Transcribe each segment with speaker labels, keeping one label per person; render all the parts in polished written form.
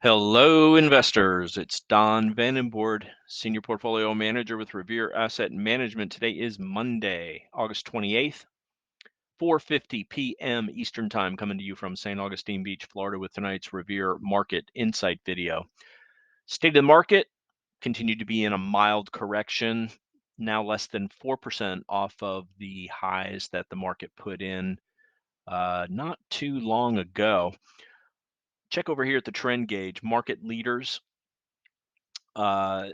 Speaker 1: Hello, investors. It's Don Vandenbord, Senior Portfolio Manager with Revere Asset Management. Today is Monday, August 28th, 4:50 p.m. Eastern Time, coming to you from St. Augustine Beach, Florida, with tonight's Revere Market Insight video. State of the market continued to be in a mild correction, now less than 4% off of the highs that the market put in not too long ago. Check over here at the trend gauge. Market leaders not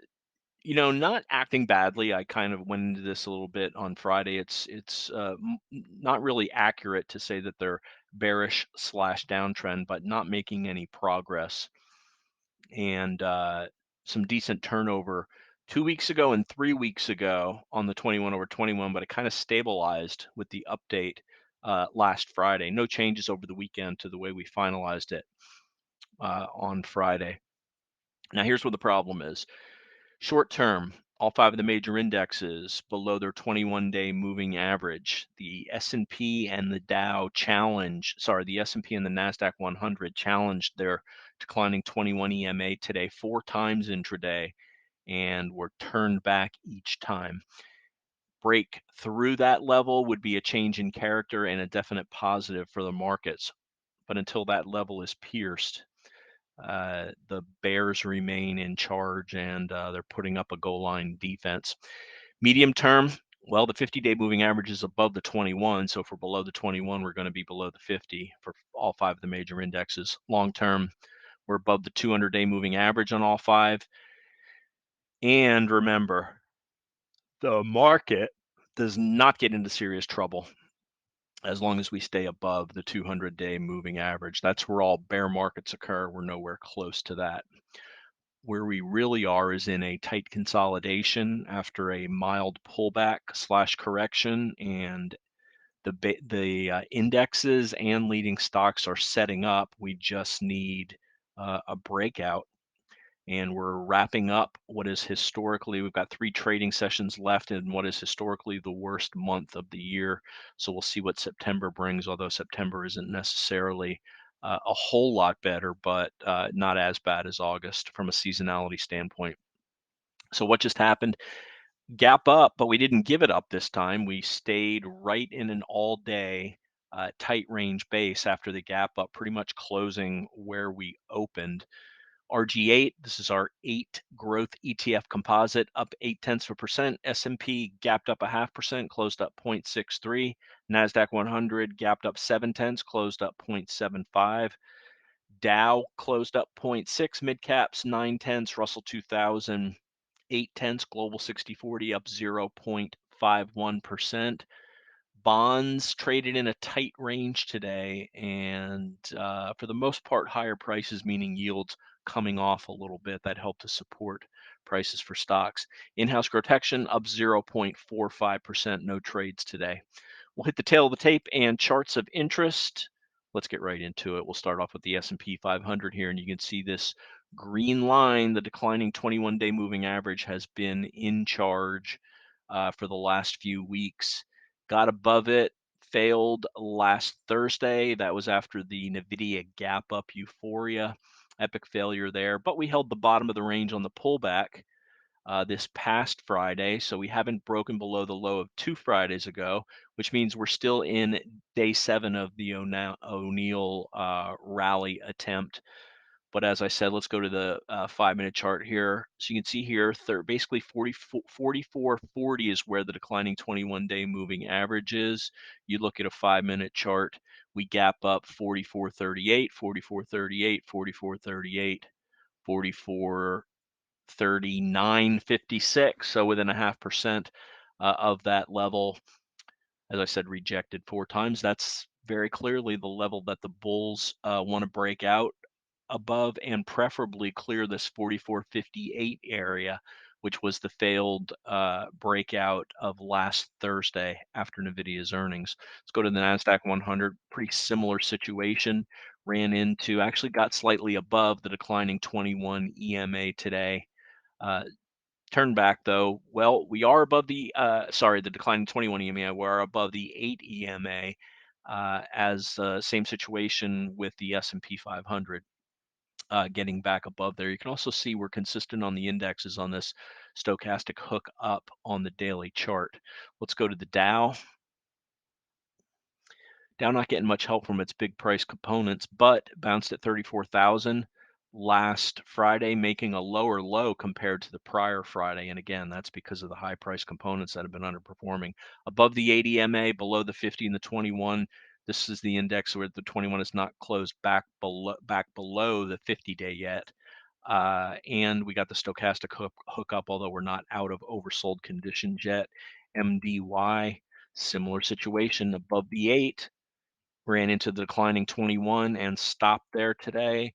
Speaker 1: acting badly. I kind of went into this a little bit on Friday. It's not really accurate to say that they're bearish slash downtrend, but not making any progress. And some decent turnover 2 weeks ago and 3 weeks ago on the 21 over 21, but it kind of stabilized with the update last Friday. No changes over the weekend to the way we finalized it on Friday. Now here's where the problem is. Short term, all 5 of the major indexes below their 21-day moving average. The S&P and the the S&P and the NASDAQ 100 challenged their declining 21 EMA today 4 times intraday and were turned back each time. Break through that level would be a change in character and a definite positive for the markets. But until that level is pierced, the Bears remain in charge, and they're putting up a goal line defense. Medium term, well, the 50-day moving average is above the 21, so if we're below the 21, we're going to be below the 50 for all 5 of the major indexes. Long term, we're above the 200-day moving average on all 5. And remember, the market does not get into serious trouble as long as we stay above the 200-day moving average. That's where all bear markets occur. We're nowhere close to that. Where we really are is in a tight consolidation after a mild pullback slash correction, and the indexes and leading stocks are setting up. We just need a breakout, and we're wrapping up what is historically, we've got 3 trading sessions left in what is historically the worst month of the year. So we'll see what September brings, although September isn't necessarily a whole lot better, but not as bad as August from a seasonality standpoint. So what just happened? Gap up, but we didn't give it up this time. We stayed right in an all-day tight range base after the gap up, pretty much closing where we opened. RG8, this is our 8 growth ETF composite, up 0.8%. S&P gapped up 0.5%, closed up 0.63. NASDAQ 100 gapped up 0.7, closed up 0.75. Dow closed up 0.6, mid caps 0.9, Russell 2000 0.8, Global 60/40 up 0.51%. Bonds traded in a tight range today, and for the most part, higher prices, meaning yields coming off a little bit. That helped to support prices for stocks. In-house GROTECTION up 0.45%, no trades today. We'll hit the tail of the tape and charts of interest. Let's get right into it. We'll start off with the S&P 500 here, and you can see this green line, the declining 21-day moving average, has been in charge for the last few weeks. Got above it, failed last Thursday. That was after the NVIDIA gap up euphoria. Epic failure there, but we held the bottom of the range on the pullback this past Friday, so we haven't broken below the low of 2 Fridays ago, which means we're still in day 7 of the O'Neill rally attempt. But as I said, let's go to the 5-minute chart here. So you can see here, basically 44.40 is where the declining 21-day moving average is. You look at a 5-minute chart, we gap up 44.38, 44.38, 44.38, 44.39.56. So within 0.5% of that level. As I said, rejected 4 times. That's very clearly the level that the bulls want to break out above, and preferably clear this 44.58 area, which was the failed breakout of last Thursday after NVIDIA's earnings. Let's go to the NASDAQ 100. Pretty similar situation. Actually got slightly above the declining 21 EMA today. Turned back though. Well, we are above the declining 21 EMA. We are above the 8 EMA, as same situation with the S&P 500. getting back above there. You can also see we're consistent on the indexes on this stochastic hook up on the daily chart. Let's go to the Dow. Dow not getting much help from its big price components, but bounced at 34,000 last Friday, making a lower low compared to the prior Friday. And again, that's because of the high price components that have been underperforming. Above the 80 MA, below the 50 and the 21. This is the index where the 21 is not closed back below the 50-day yet. And we got the stochastic hook up, although we're not out of oversold conditions yet. MDY, similar situation above the 8, ran into the declining 21 and stopped there today.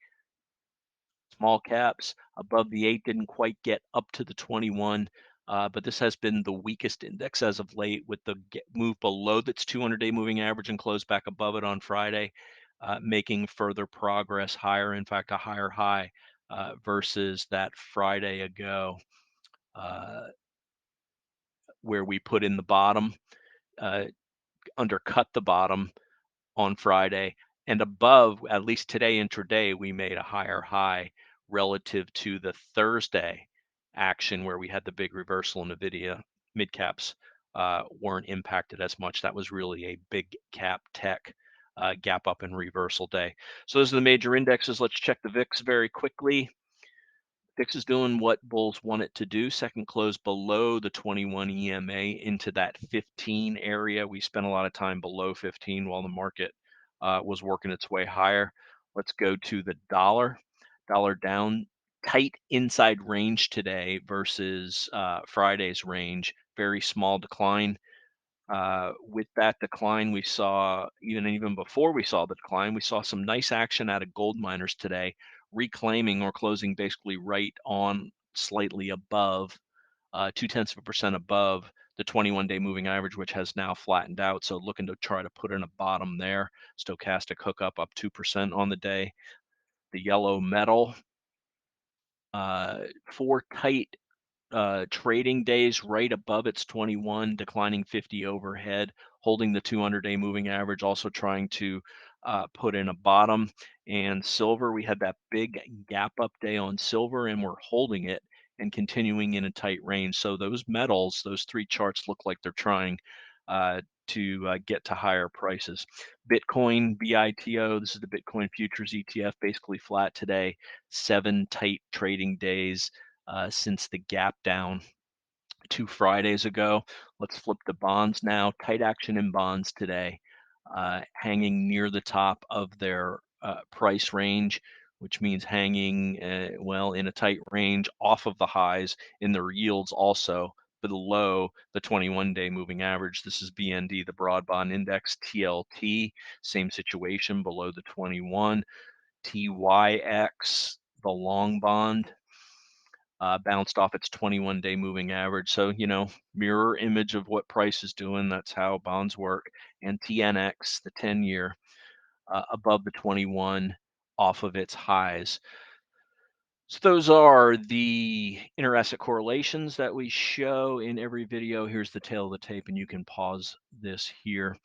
Speaker 1: Small caps above the 8 didn't quite get up to the 21, but this has been the weakest index as of late, with the move below that's 200-day moving average and closed back above it on Friday, making further progress higher, in fact, a higher high versus that Friday ago, where we put in the bottom, undercut the bottom on Friday, and above, at least today intraday, we made a higher high relative to the Thursday action where we had the big reversal in NVIDIA. Mid caps weren't impacted as much. That was really a big cap tech gap up and reversal day. So those are the major indexes. Let's check the VIX very quickly. VIX is doing what bulls want it to do. Second close below the 21 EMA into that 15 area. We spent a lot of time below 15 while the market was working its way higher. Let's go to the dollar. Dollar down tight inside range today versus Friday's range. Very small decline. With that decline, we saw, even before we saw the decline, we saw some nice action out of gold miners today, reclaiming or closing basically right on, slightly above, 0.2% above the 21-day moving average, which has now flattened out. So looking to try to put in a bottom there. Stochastic hookup up 2% on the day. The yellow metal, 4 tight trading days right above its 21, declining 50 overhead, holding the 200-day moving average, also trying to put in a bottom. And silver, we had that big gap up day on silver, and we're holding it and continuing in a tight range. So those metals, those 3 charts look like they're trying to get to higher prices. Bitcoin, BITO, this is the Bitcoin futures ETF, basically flat today. 7 tight trading days since the gap down 2 Fridays ago. Let's flip the bonds now. Tight action in bonds today, hanging near the top of their price range, which means hanging, well, in a tight range off of the highs in their yields, also below the 21-day moving average. This is BND, the broad bond index. TLT, same situation, below the 21. TYX, the long bond, bounced off its 21-day moving average. So, mirror image of what price is doing. That's how bonds work. And TNX, the 10-year, above the 21, off of its highs. So those are the inter-asset correlations that we show in every video. Here's the tail of the tape, and you can pause this here.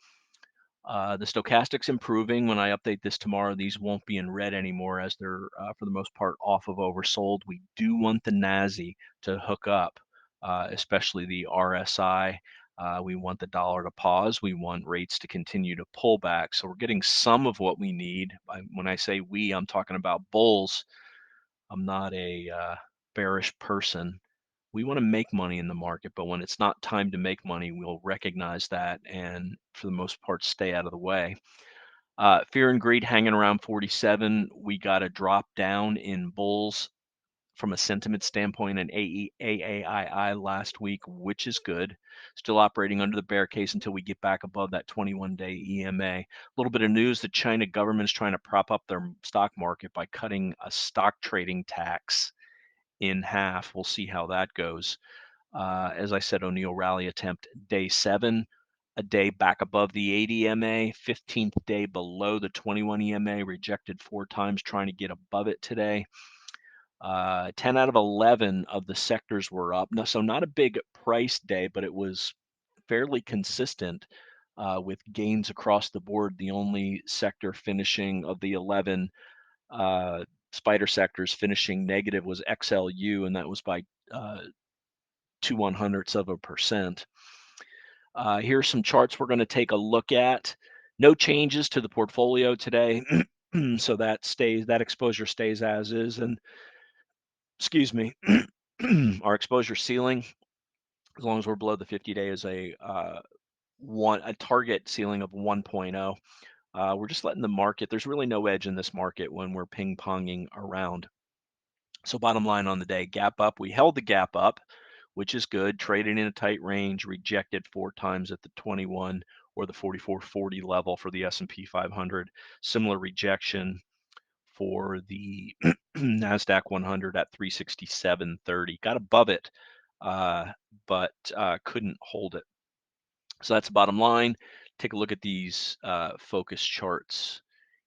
Speaker 1: The stochastic's improving. When I update this tomorrow, these won't be in red anymore, as they're, for the most part, off of oversold. We do want the NASI to hook up, especially the RSI. We want the dollar to pause. We want rates to continue to pull back. So we're getting some of what we need. When I say we, I'm talking about bulls. I'm not a bearish person. We want to make money in the market, but when it's not time to make money, we'll recognize that and, for the most part, stay out of the way. Fear and greed hanging around 47. We got a drop down in bulls from a sentiment standpoint in AAII last week, which is good. Still operating under the bear case until we get back above that 21-day EMA. A little bit of news: the China government is trying to prop up their stock market by cutting a stock trading tax in half. We'll see how that goes. As I said, O'Neill rally attempt day 7, a day back above the 80 EMA, 15th day below the 21 EMA, rejected 4 times, trying to get above it today. 10 out of 11 of the sectors were up. No, so not a big price day, but it was fairly consistent with gains across the board. The only sector finishing of the 11 Spider sectors finishing negative was XLU, and that was by 0.02%. Here's some charts we're going to take a look at. No changes to the portfolio today, so that exposure stays as is. And excuse me, our exposure ceiling, as long as we're below the 50-day, is a target ceiling of 1.0. We're just letting the market. There's really no edge in this market when we're ping-ponging around. So bottom line on the day, gap up. We held the gap up, which is good. Traded in a tight range, rejected 4 times at the 21 or the 44.40 level for the S&P 500. Similar rejection for the NASDAQ 100 at 367.30. Got above it, but couldn't hold it. So that's the bottom line. Take a look at these focus charts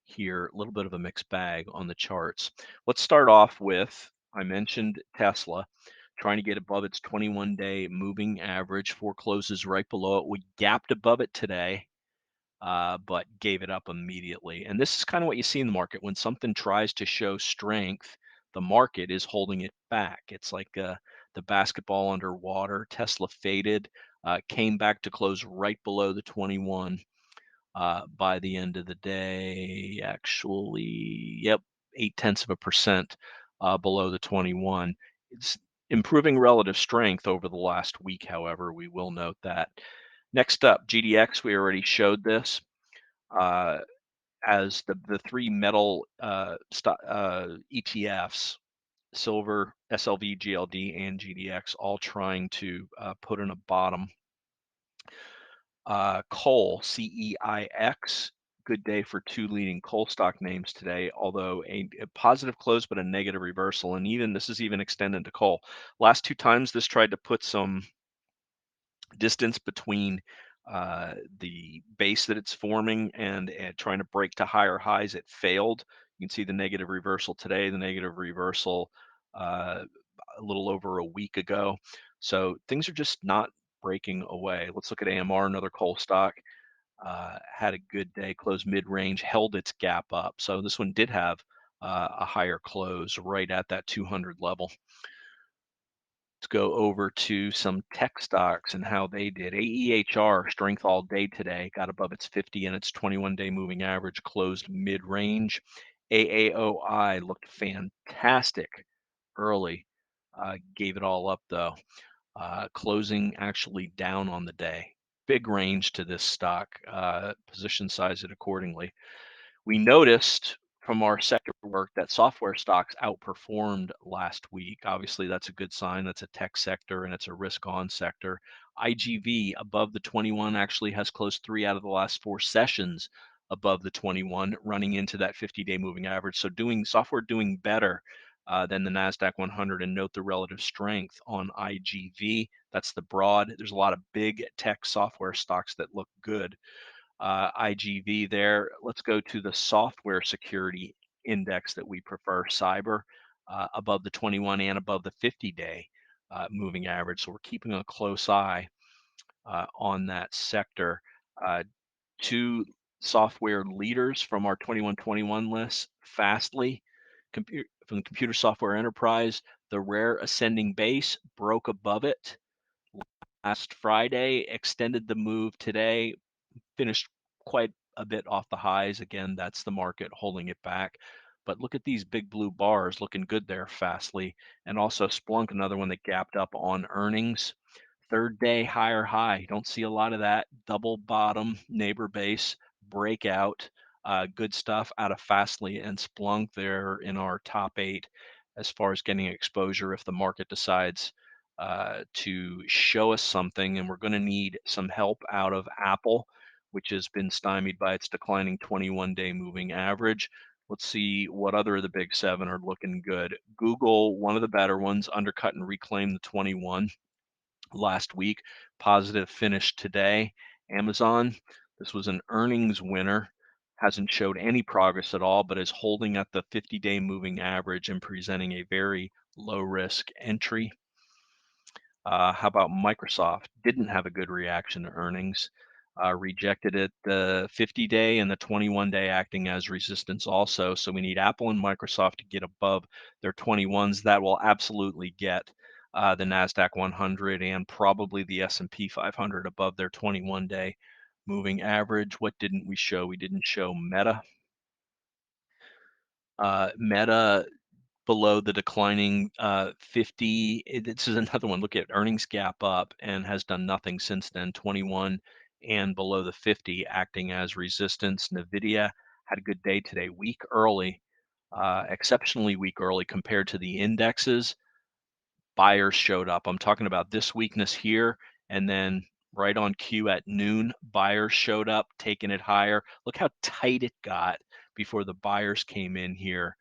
Speaker 1: here. A little bit of a mixed bag on the charts. Let's start off with, I mentioned Tesla trying to get above its 21-day moving average. 4 closes right below it. We gapped above it today, but gave it up immediately. And this is kind of what you see in the market. When something tries to show strength, the market is holding it back. It's like the basketball underwater. Tesla faded, came back to close right below the 21 by the end of the day. Actually, yep, 0.8% below the 21. It's improving relative strength over the last week, however, we will note that. Next up, GDX, we already showed this uh, as the 3 metal ETFs, silver, SLV, GLD, and GDX, all trying to put in a bottom. Coal, CEIX, good day for 2 leading coal stock names today, although a positive close but a negative reversal. And even this is even extended to coal. Last 2 times this tried to put some distance between the base that it's forming and trying to break to higher highs. It failed. You can see the negative reversal today, the negative reversal a little over a week ago. So things are just not breaking away. Let's look at AMR, another coal stock. Had a good day, closed mid-range, held its gap up. So this one did have a higher close right at that 200 level. Let's go over to some tech stocks and how they did. AEHR, strength all day today, got above its 50 and its 21-day moving average, closed mid-range. AAOI looked fantastic early, gave it all up though, closing actually down on the day. Big range to this stock, position size it accordingly. We noticed from our sector work that software stocks outperformed last week. Obviously, that's a good sign. That's a tech sector and it's a risk-on sector. IGV above the 21 actually has closed 3 out of the last 4 sessions above the 21, running into that 50-day moving average. So software doing better than the NASDAQ 100, and note the relative strength on IGV. That's the broad. There's a lot of big tech software stocks that look good. IGV there. Let's go to the software security index that we prefer, cyber, above the 21 and above the 50-day moving average. So we're keeping a close eye on that sector. 2 software leaders from our 2121 list, Fastly, from the computer software enterprise, the rare ascending base broke above it last Friday, extended the move today, finished quite a bit off the highs. Again, that's the market holding it back. But look at these big blue bars looking good there, Fastly. And also Splunk, another one that gapped up on earnings. 3rd day higher high. Don't see a lot of that. Double bottom, neighbor base, breakout. Good stuff out of Fastly and Splunk. They're in our top 8 as far as getting exposure if the market decides to show us something. And we're going to need some help out of Apple, which has been stymied by its declining 21-day moving average. Let's see what other of the big 7 are looking good. Google, one of the better ones, undercut and reclaimed the 21 last week. Positive finish today. Amazon, this was an earnings winner. Hasn't showed any progress at all, but is holding at the 50-day moving average and presenting a very low risk entry. How about Microsoft? Didn't have a good reaction to earnings. Rejected at the 50-day and the 21-day acting as resistance also. So we need Apple and Microsoft to get above their 21s. That will absolutely get the NASDAQ 100 and probably the S&P 500 above their 21-day moving average. What didn't we show? We didn't show Meta. Meta below the declining 50. This is another one. Look at earnings gap up and has done nothing since then. 21 and below the 50 acting as resistance. Nvidia had a good day today, weak early, exceptionally weak early compared to the indexes. Buyers showed up. I'm talking about this weakness here, and then right on cue at noon, buyers showed up, taking it higher. Look how tight it got before the buyers came in here,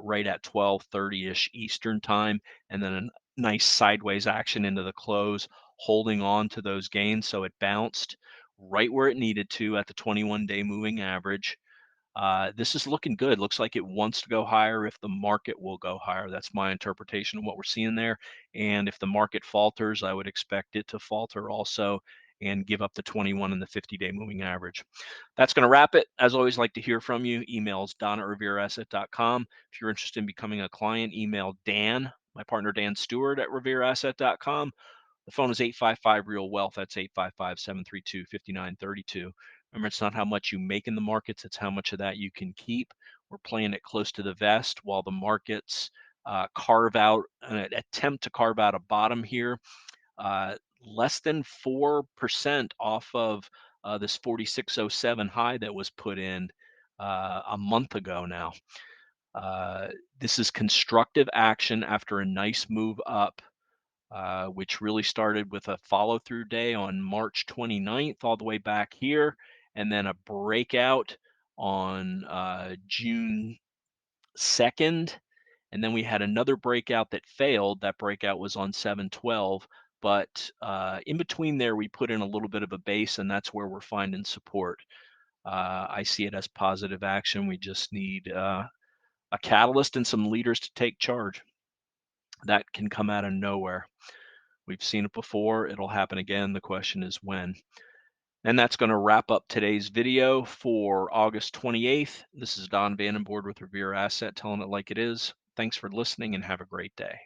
Speaker 1: right at 12:30-ish Eastern time, and then a nice sideways action into the close, holding on to those gains. So it bounced right where it needed to at the 21-day moving average. This is looking good. Looks like it wants to go higher if the market will go higher. That's my interpretation of what we're seeing there. And if the market falters, I would expect it to falter also and give up the 21 and the 50-day moving average. That's going to wrap it. As always, like to hear from you. Emails don@revereasset.com. If you're interested in becoming a client, email Dan, my partner Dan Stewart at revereasset.com. The phone is 855 Real Wealth. That's 855 732 5932. Remember, it's not how much you make in the markets, it's how much of that you can keep. We're playing it close to the vest while the markets attempt to carve out a bottom here. Less than 4% off of this 4607 high that was put in a month ago now. This is constructive action after a nice move up, which really started with a follow through day on March 29th, all the way back here, and then a breakout on June 2nd. And then we had another breakout that failed. That breakout was on 7/12. But in between there, we put in a little bit of a base, and that's where we're finding support. I see it as positive action. We just need a catalyst and some leaders to take charge. That can come out of nowhere. We've seen it before. It'll happen again. The question is when. And that's going to wrap up today's video for August 28th. This is Don Vandenbord with Revere Asset, telling it like it is. Thanks for listening and have a great day.